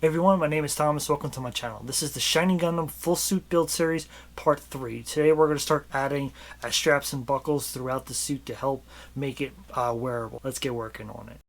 Hey everyone, my name is Thomas. Welcome to my channel. This is the Shining Gundam Full Suit Build Series Part 3. Today we're going to start adding straps and buckles throughout the suit to help make it wearable. Let's get working on it.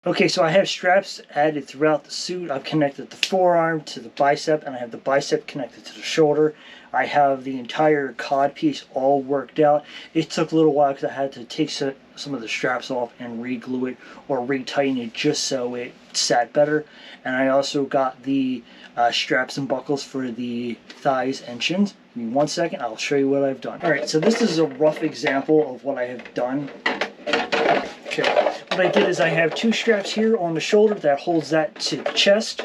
Okay, so I have straps added throughout the suit. I've connected the forearm to the bicep, and I have the bicep connected to the shoulder. I have the entire cod piece all worked out. It took a little while because I had to take some of the straps off and re-glue it or retighten it just so it sat better. And I also got the straps and buckles for the thighs and shins. Give me 1 second, I'll show you what I've done. Alright, so this is a rough example of what I have done. Okay, what I did is I have two straps here on the shoulder that holds that to the chest.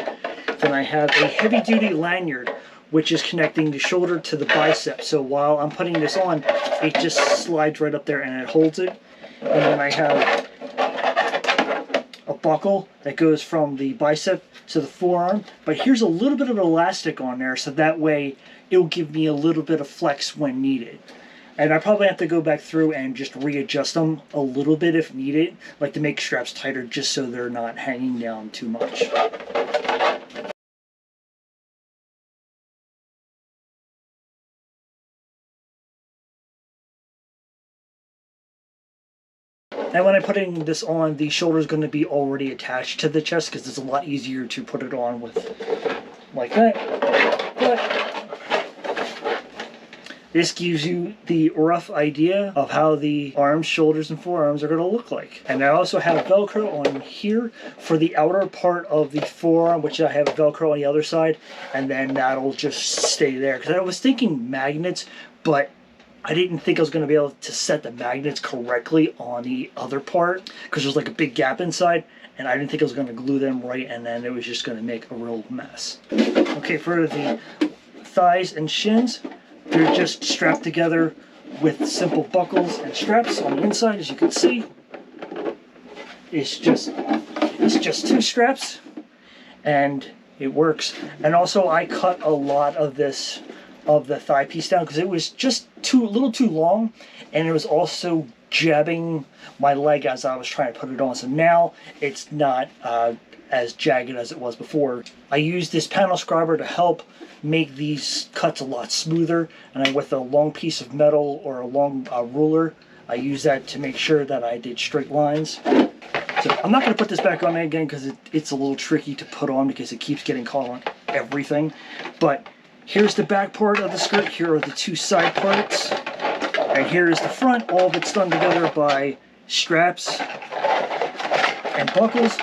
Then I have a heavy-duty lanyard which is connecting the shoulder to the bicep. So while I'm putting this on, it just slides right up there and it holds it. And then I have a buckle that goes from the bicep to the forearm. But here's a little bit of elastic on there so that way it will give me a little bit of flex when needed. And I probably have to go back through and just readjust them a little bit if needed, like to make straps tighter just so they're not hanging down too much. And when I'm putting this on, the shoulder is going to be already attached to the chest because it's a lot easier to put it on with like that. But this gives you the rough idea of how the arms, shoulders, and forearms are going to look like. And I also have Velcro on here for the outer part of the forearm, which I have Velcro on the other side, and then that'll just stay there. Because I was thinking magnets, but I didn't think I was going to be able to set the magnets correctly on the other part, because there's like a big gap inside, and I didn't think I was going to glue them right, and then it was just going to make a real mess. Okay, for the thighs and shins, they're just strapped together with simple buckles and straps on the inside, as you can see. It's just 2 straps, and it works. And also, I cut a lot of this, of the thigh piece down, because it was just a little too long, and it was also jabbing my leg as I was trying to put it on. So now it's not as jagged as it was before. I used this panel scriber to help make these cuts a lot smoother, and with a long piece of metal or a long ruler, I use that to make sure that I did straight lines. So I'm not going to put this back on again because it's a little tricky to put on because it keeps getting caught on everything. But here's the back part of the skirt, here are the 2 side parts, and here is the front. All of it's done together by straps and buckles.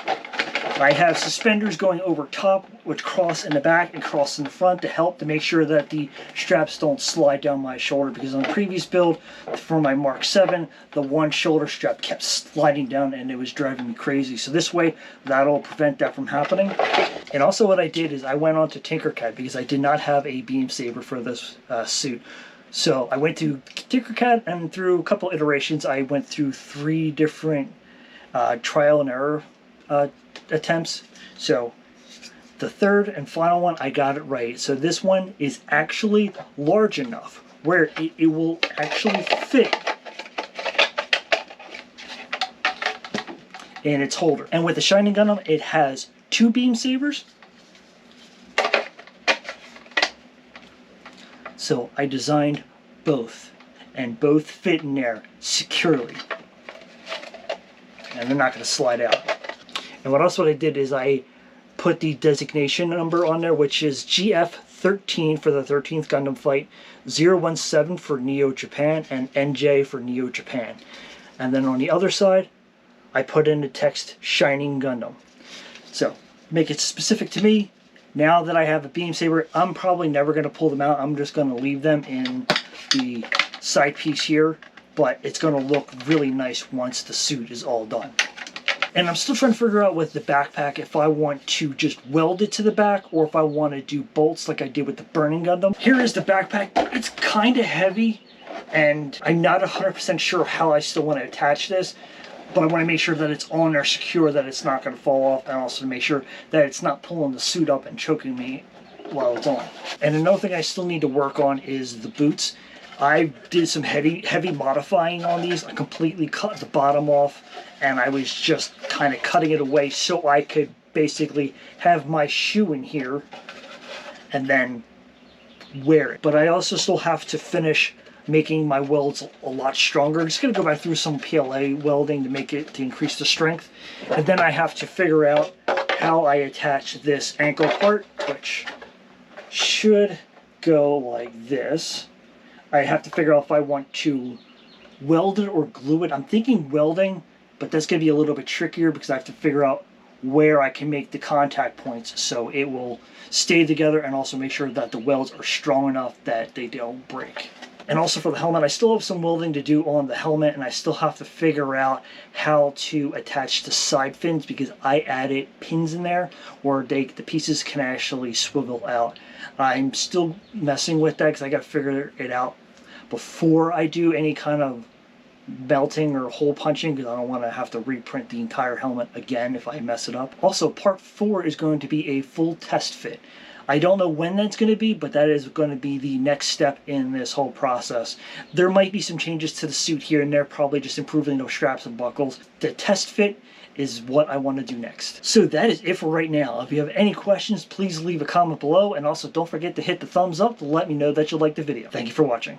I have suspenders going over top, which cross in the back and cross in the front to help to make sure that the straps don't slide down my shoulder, because on the previous build for my Mark 7, the one shoulder strap kept sliding down and it was driving me crazy. So this way, that'll prevent that from happening. And also what I did is I went on to Tinkercad because I did not have a beam saber for this suit. So I went to Tinkercad, and through a couple iterations, I went through 3 different trial and error attempts. So the third and final one, I got it right. So this one is actually large enough where it will actually fit in its holder. And with the Shining Gundam, it has 2 beam sabers. So I designed both, and both fit in there securely. And they're not going to slide out. And what I did is I put the designation number on there, which is GF13 for the 13th Gundam fight, 017 for Neo Japan, and NJ for Neo Japan. And then on the other side, I put in the text Shining Gundam. So, make it specific to me. Now that I have a beam saber, I'm probably never going to pull them out. I'm just going to leave them in the side piece here, but it's going to look really nice once the suit is all done. And I'm still trying to figure out with the backpack if I want to just weld it to the back or if I want to do bolts like I did with the Burning Gundam. Here is the backpack. It's kind of heavy, and I'm not 100% sure how I still want to attach this, but I want to make sure that it's on there secure, that it's not going to fall off, and also to make sure that it's not pulling the suit up and choking me while it's on. And another thing I still need to work on is the boots. I did some heavy modifying on these. I completely cut the bottom off, and I was just kind of cutting it away so I could basically have my shoe in here and then wear it. But I also still have to finish making my welds a lot stronger. I'm just going to go back through some PLA welding to increase the strength. And then I have to figure out how I attach this ankle part, which should go like this. I have to figure out if I want to weld it or glue it. I'm thinking welding, but that's going to be a little bit trickier because I have to figure out where I can make the contact points so it will stay together, and also make sure that the welds are strong enough that they don't break. And also for the helmet, I still have some welding to do on the helmet, and I still have to figure out how to attach the side fins because I added pins in there where the pieces can actually swivel out. I'm still messing with that because I got to figure it out before I do any kind of melting or hole punching, because I don't want to have to reprint the entire helmet again if I mess it up. Also, part 4 is going to be a full test fit. I don't know when that's going to be, but that is going to be the next step in this whole process. There might be some changes to the suit here and there, probably just improving those straps and buckles. The test fit is what I want to do next. So that is it for right now. If you have any questions, please leave a comment below, and also don't forget to hit the thumbs up to let me know that you liked the video. Thank you for watching.